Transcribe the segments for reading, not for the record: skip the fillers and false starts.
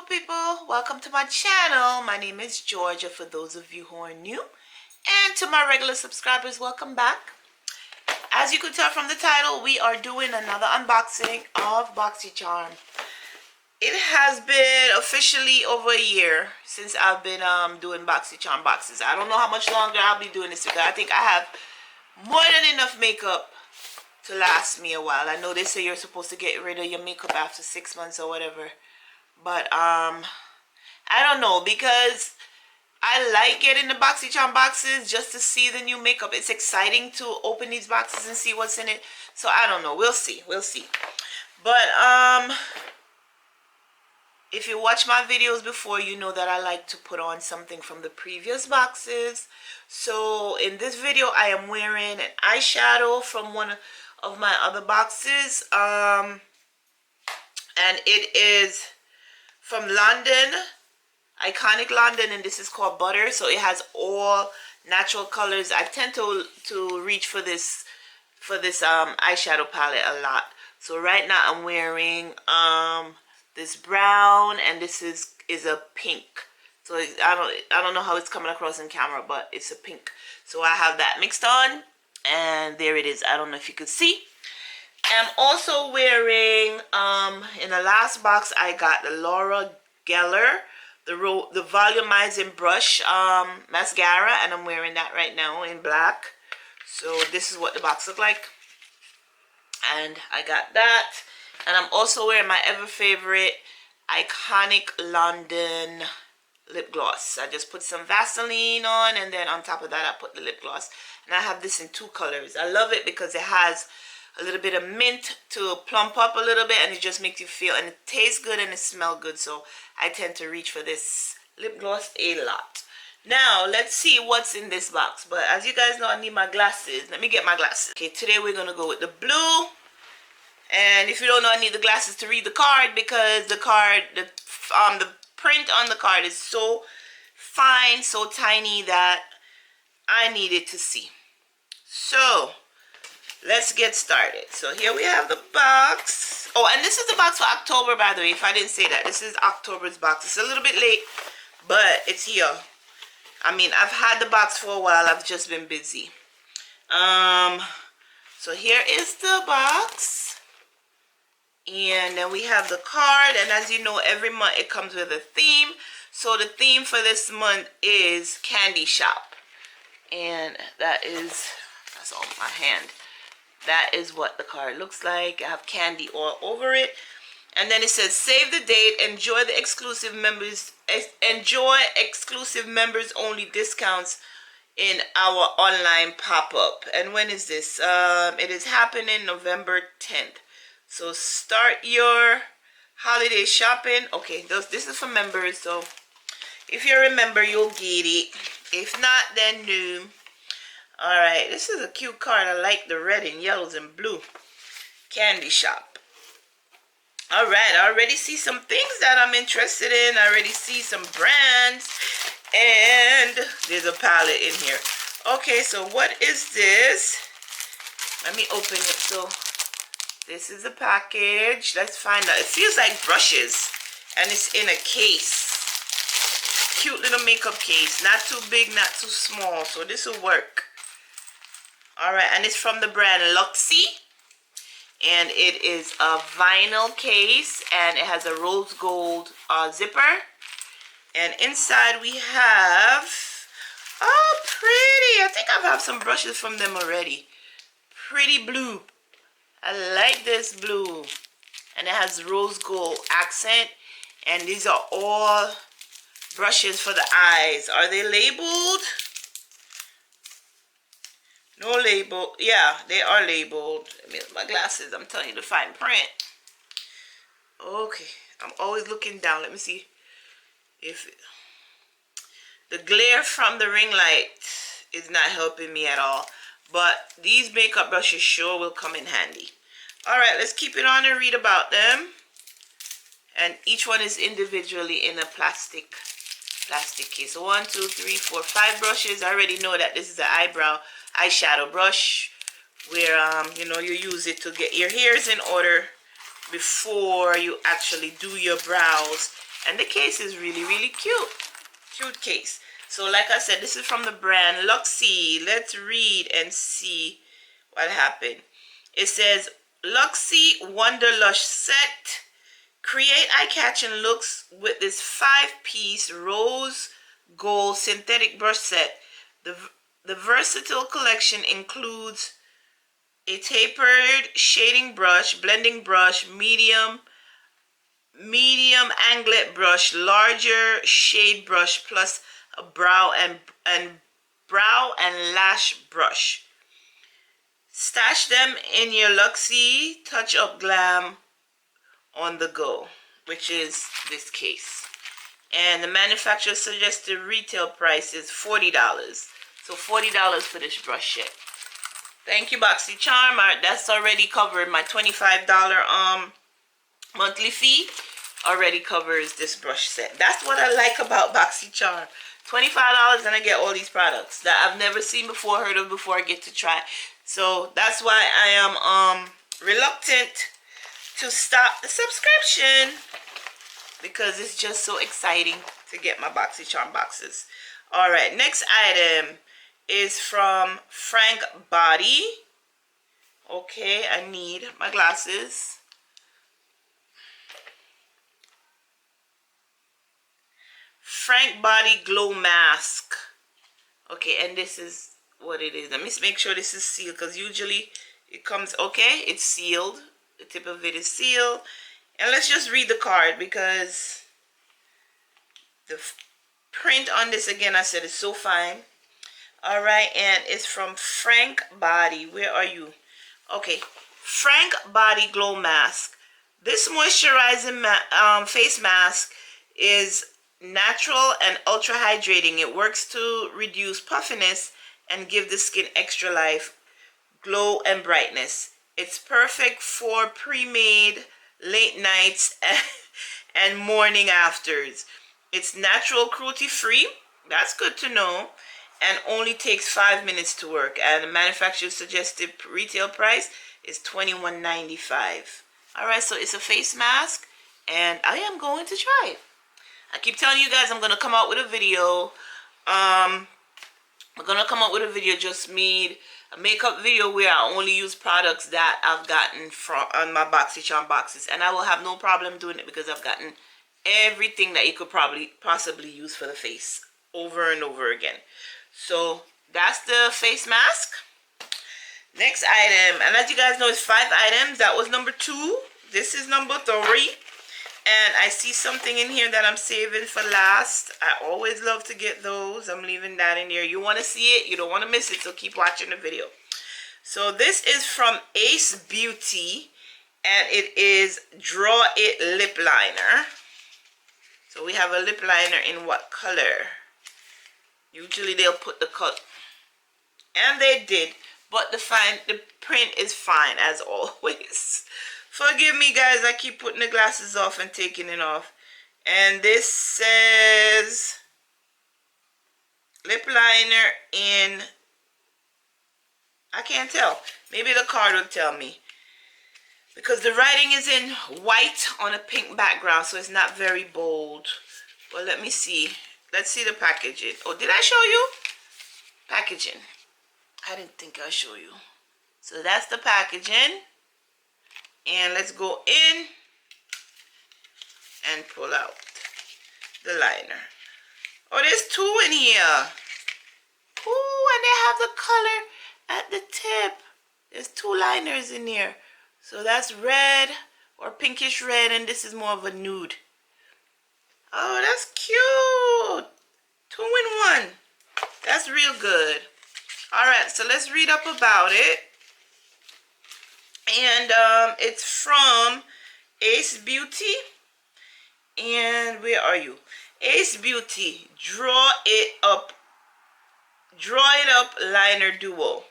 people, welcome to my channel. My name is Georgia for those of you who are new, and to my regular subscribers, welcome back. As you can tell from the title, we are doing another unboxing of BOXYCHARM. It has been officially over a year since I've been doing BOXYCHARM boxes. I don't know how much longer I'll be doing this because I think I have more than enough makeup to last me a while. I know they say you're supposed to get rid of your makeup after 6 months or whatever. But I don't know, because I like getting the BOXYCHARM boxes just to see the new makeup. It's exciting to open these boxes and see what's in it. So I don't know. We'll see. But if you watch my videos before, you know that I like to put on something from the previous boxes. So in this video, I am wearing an eyeshadow from one of my other boxes. And it is from London, Iconic London, and this is called Butter. So it has all natural colors. I tend to reach for this eyeshadow palette a lot. So right now I'm wearing this brown, and this is a pink. So I don't know how it's coming across in camera, but it's a pink. So I have that mixed on, and there it is. I don't know if you could see. I'm also wearing, in the last box, I got the Laura Geller, the volumizing brush mascara, and I'm wearing that right now in black. So this is what the box looks like. And I got that. And I'm also wearing my ever favorite Iconic London lip gloss. I just put some Vaseline on, and then on top of that I put the lip gloss. And I have this in 2 colors. I love it because it has a little bit of mint to plump up a little bit, and it just makes you feel, and it tastes good and it smells good. So I tend to reach for this lip gloss a lot. Now let's see what's in this box. But as you guys know, I need my glasses. Let me get my glasses. Okay, today we're gonna go with the blue. And if you don't know, I need the glasses to read the card, because the card, the print on the card is so fine, so tiny, that I needed to see. So let's get started. So here we have the box. Oh, and this is the box for October, by the way, if I didn't say that. This is October's box. It's a little bit late, but it's here. I mean, I've had the box for a while. I've just been busy. So here is the box. And then we have the card. And as you know, every month it comes with a theme. So the theme for this month is Candy Shop. And that's on my hand. That is what the card looks like. I have candy all over it. And then it says, save the date, enjoy exclusive members only discounts in our online pop-up. And when is this? It is happening November 10th. So start your holiday shopping. Okay, this is for members. So if you're a member, you'll get it. If not, then no. Alright, this is a cute card. I like the red and yellows and blue. Candy Shop. Alright, I already see some things that I'm interested in. I already see some brands. And there's a palette in here. Okay, so what is this? Let me open it. So this is a package. Let's find out. It feels like brushes. And it's in a case. Cute little makeup case. Not too big, not too small. So this will work. Alright, and it's from the brand Luxy. And it is a vinyl case. And it has a rose gold zipper. And inside we have... Oh, pretty! I think I have some brushes from them already. Pretty blue. I like this blue. And it has rose gold accent. And these are all brushes for the eyes. Are they labeled? No label. Yeah, they are labeled. I mean, my glasses, I'm telling you the fine print. Okay. I'm always looking down. Let me see if the glare from the ring light is not helping me at all. But these makeup brushes sure will come in handy. Alright, let's keep it on and read about them. And each one is individually in a plastic case. So 1, 2, 3, 4, 5 brushes. I already know that this is an eyeshadow brush, where you know, you use it to get your hairs in order before you actually do your brows And the case is really, really cute. Cute case. So like I said, this is from the brand Luxie. Let's read and see what happened. It says, Luxie Wonderlush Set. Create eye-catching looks with this 5-piece rose gold synthetic brush set. The versatile collection includes a tapered shading brush, blending brush, medium anglet brush, larger shade brush, plus a brow and lash brush. Stash them in your Luxie Touch Up Glam on the go, which is this case. And the manufacturer suggested retail price is $40. So $40 for this brush set. Thank you, BOXYCHARM. That's already covered. My $25 monthly fee already covers this brush set. That's what I like about BOXYCHARM. $25 and I get all these products that I've never seen before, heard of before, I get to try. So that's why I am reluctant to stop the subscription, because it's just so exciting to get my BOXYCHARM boxes. All right, next item is from Frank Body. Okay, I need my glasses. Frank Body Glow Mask. Okay, and this is what it is. Let me make sure this is sealed, because usually it comes, okay, it's sealed. The tip of it is sealed. And let's just read the card, because the print on this, again, I said, is so fine. All right, and it's from Frank Body. Where are you? Okay, Frank Body Glow Mask. This moisturizing face mask is natural and ultra hydrating. It works to reduce puffiness and give the skin extra life, glow, and brightness. It's perfect for pre-made late nights and morning afters. It's natural, cruelty-free. That's good to know. And only takes 5 minutes to work. And the manufacturer's suggested retail price is $21.95. Alright, so it's a face mask, and I am going to try it. I keep telling you guys I'm going to come out with a video. I'm going to come out with a video, just made a makeup video where I only use products that I've gotten from on my BOXYCHARM boxes. And I will have no problem doing it, because I've gotten everything that you could possibly use for the face over and over again. So that's the face mask. Next item, and as you guys know, it's 5 items. That was number 2. This is number 3. And I see something in here that I'm saving for last. I always love to get those. I'm leaving that in there. You want to see it, you don't want to miss it, so keep watching the video. So this is from Ace Beauty, and it is Draw It Lip Liner. So we have a lip liner in what color? Usually they'll put the cut, and they did, but the print is fine as always. Forgive me, guys, I keep putting the glasses off and taking it off. And this says lip liner in, I can't tell, maybe the card will tell me, because the writing is in white on a pink background, so it's not very bold. But let me see. Let's see the packaging. Oh, did I show you? Packaging. I didn't think I showed you. So that's the packaging. And let's go in and pull out the liner. Oh, there's 2 in here. Ooh, and they have the color at the tip. There's 2 liners in here. So that's red or pinkish red, and this is more of a nude. Oh, that's cute. 2 in 1. That's real good. Alright, so let's read up about it. And it's from Ace Beauty. And where are you? Ace Beauty Draw It Up Liner Duo.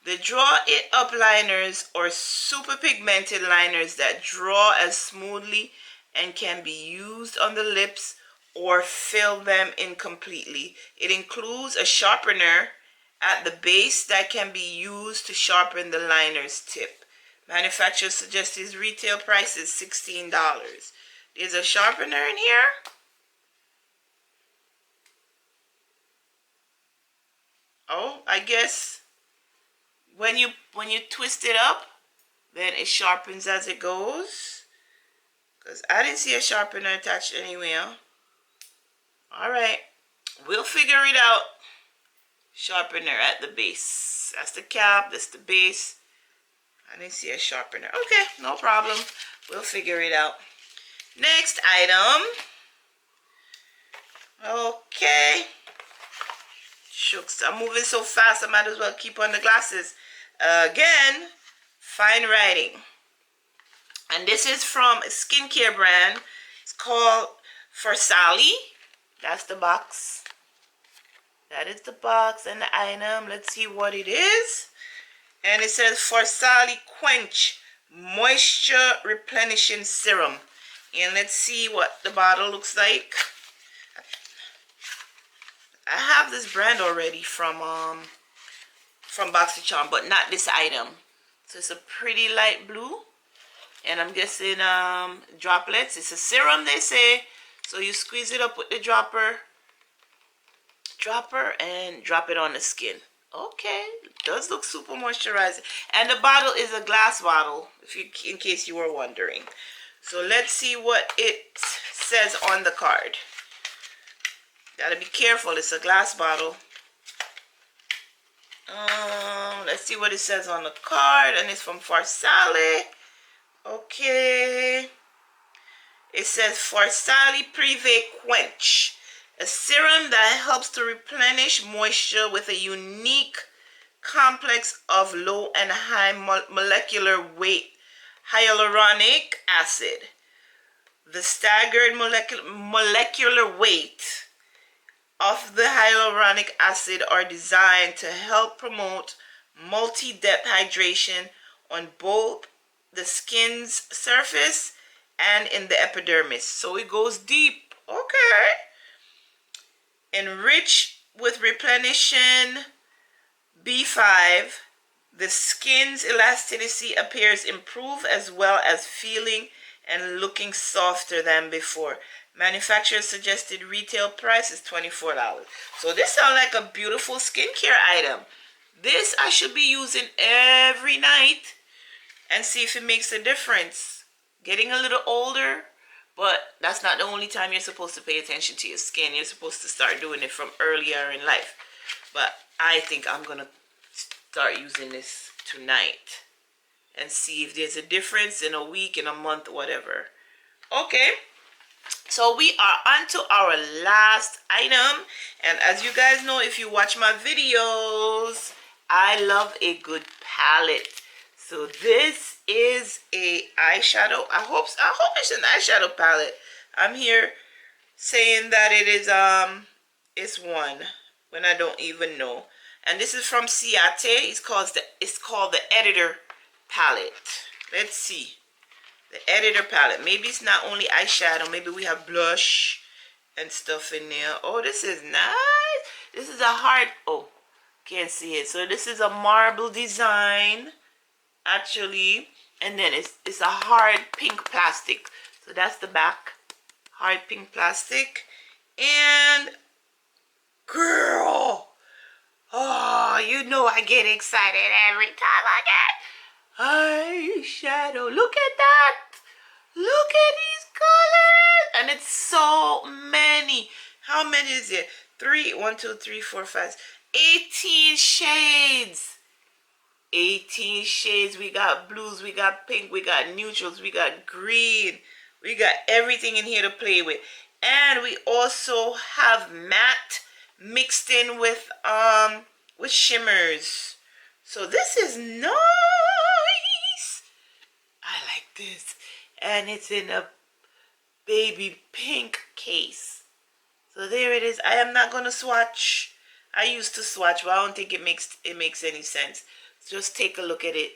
The Draw It Up liners are super pigmented liners that draw as smoothly and can be used on the lips or fill them in completely. It includes a sharpener at the base that can be used to sharpen the liner's tip. Manufacturer suggests its retail price is $16. Is a sharpener in here? Oh, I guess when you twist it up, then it sharpens as it goes. Because I didn't see a sharpener attached anywhere. Alright, we'll figure it out. Sharpener at the base. That's the cap, that's the base. I didn't see a sharpener. Okay, no problem. We'll figure it out. Next item. Okay. Shucks, I'm moving so fast I might as well keep on the glasses. Again, fine writing. And this is from a skincare brand. It's called For Sally. That's the box. That is the box and the item. Let's see what it is. And it says For Sally Quench Moisture Replenishing Serum. And let's see what the bottle looks like. I have this brand already from BOXYCHARM, but not this item. So it's a pretty light blue. And I'm guessing droplets. It's a serum, they say. So you squeeze it up with the dropper and drop it on the skin. Okay, it does look super moisturizing. And the bottle is a glass bottle, in case you were wondering. So let's see what it says on the card. Gotta be careful, it's a glass bottle. Let's see what it says on the card, and it's from For Sally. Okay. It says For Sally Privé Quench, a serum that helps to replenish moisture with a unique complex of low and high molecular weight hyaluronic acid. The staggered molecular weight of the hyaluronic acid are designed to help promote multi-depth hydration on both the skin's surface and in the epidermis. So it goes deep. Okay. Enriched with replenishing B5, the skin's elasticity appears improved as well as feeling and looking softer than before. Manufacturer's suggested retail price is $24. So this sounds like a beautiful skincare item. This I should be using every night and see if it makes a difference. Getting a little older, but that's not the only time you're supposed to pay attention to your skin. You're supposed to start doing it from earlier in life. But I think I'm going to start using this tonight and see if there's a difference in a week, in a month, whatever. Okay. So we are on to our last item. And as you guys know, if you watch my videos, I love a good palette. So this is a eyeshadow. I hope it's an eyeshadow palette. I'm here saying that it is it's one when I don't even know. And this is from Ciate. It's called the Editor palette. Let's see. The Editor palette. Maybe it's not only eyeshadow. Maybe we have blush and stuff in there. Oh, this is nice. This is a hard, oh, can't see it. So this is a marble design, actually. And then it's a hard pink plastic. So that's the back. Hard pink plastic. And, girl, oh, you know I get excited every time I get eyeshadow. Look at that. Look at these colors. And it's so many. How many is it? 1, 2, 3, 4, 5, 18 shades. 18 shades. We got blues, we got pink, we got neutrals, we got green. We got everything in here to play with. And we also have matte mixed in with shimmers. So this is nice. I like this. And it's in a baby pink case. So there it is. I am not going to swatch. I used to swatch, but I don't think it makes any sense. Just take a look at it.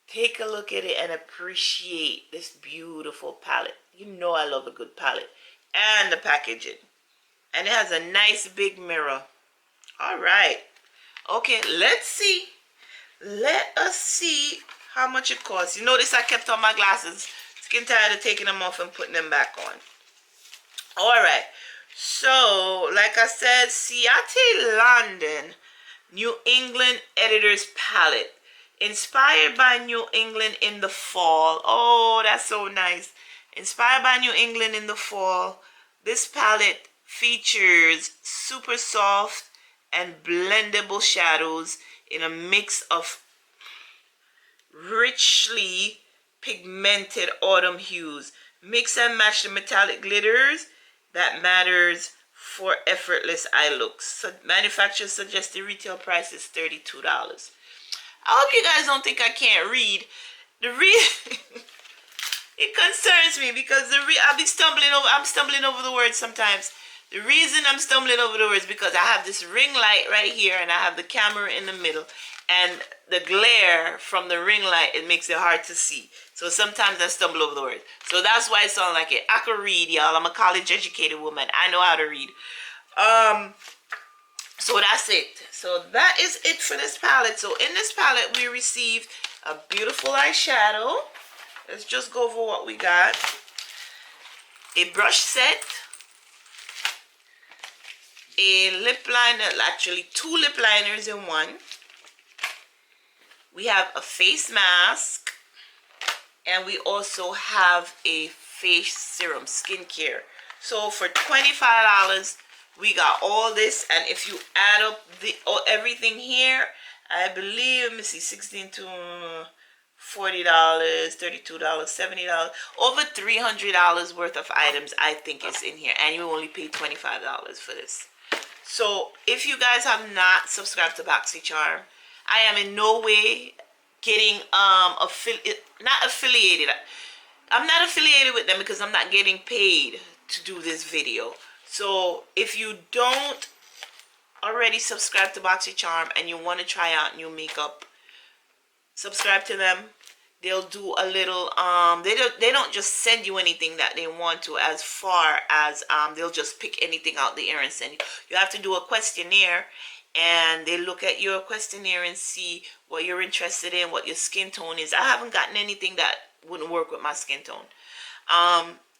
Take a look at it and appreciate this beautiful palette. You know I love a good palette. And the packaging. And it has a nice big mirror. Alright. Okay, let's see. Let us see how much it costs. You notice I kept on my glasses sick and tired of taking them off and putting them back on. Alright, so like I said, Seattle, London, New England Editor's Palette. Inspired by New England in the fall. Oh, that's so nice. Inspired by New England in the fall. This palette features super soft and blendable shadows in a mix of richly pigmented autumn hues. Mix and match the metallic glitters that matters for effortless eye looks. So manufacturer's suggested retail price is $32. I hope you guys don't think I can't read. It concerns me because I'm stumbling over the words sometimes. The reason I'm stumbling over the words because I have this ring light right here and I have the camera in the middle, and the glare from the ring light, it makes it hard to see. So sometimes I stumble over the words. So that's why it sounds like it. I can read, y'all. I'm a college educated woman. I know how to read. So that's it. So that is it for this palette. So in this palette we received a beautiful eyeshadow. Let's just go over what we got. A brush set, a lip liner, actually 2 lip liners in one. We have a face mask, and we also have a face serum, skincare. So for $25, we got all this, and if you add up everything here, I believe, let me see, $16 to $40, $32, $70, over $300 worth of items I think is in here, and you only paid $25 for this. So if you guys have not subscribed to BOXYCHARM, I am in no way getting not affiliated. I'm not affiliated with them because I'm not getting paid to do this video. So if you don't already subscribe to BOXYCHARM and you want to try out new makeup, subscribe to them. They'll do a little they don't just send you anything that they want to, as far as they'll just pick anything out the air and send you. You have to do a questionnaire, and they look at your questionnaire and see what you're interested in, what your skin tone is. I haven't gotten anything that wouldn't work with my skin tone.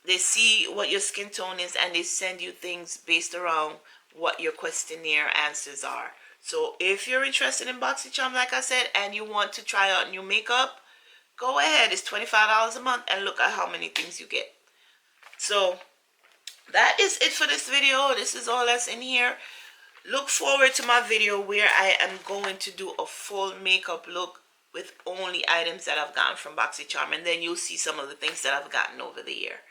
They see what your skin tone is, and they send you things based around what your questionnaire answers are. So if you're interested in BOXYCHARM, like I said, and you want to try out new makeup, go ahead. It's $25 a month, and look at how many things you get. So that is it for this video. This is all that's in here. Look forward to my video where I am going to do a full makeup look with only items that I've gotten from BOXYCHARM, and then you'll see some of the things that I've gotten over the year.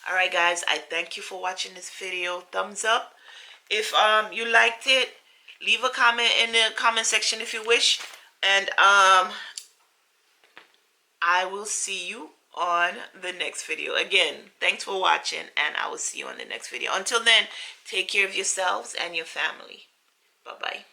Alright guys, I thank you for watching this video. Thumbs up if you liked it. Leave a comment in the comment section if you wish, and I will see you on the next video. Again, thanks for watching, and I will see you on the next video. Until then, take care of yourselves and your family. Bye-bye.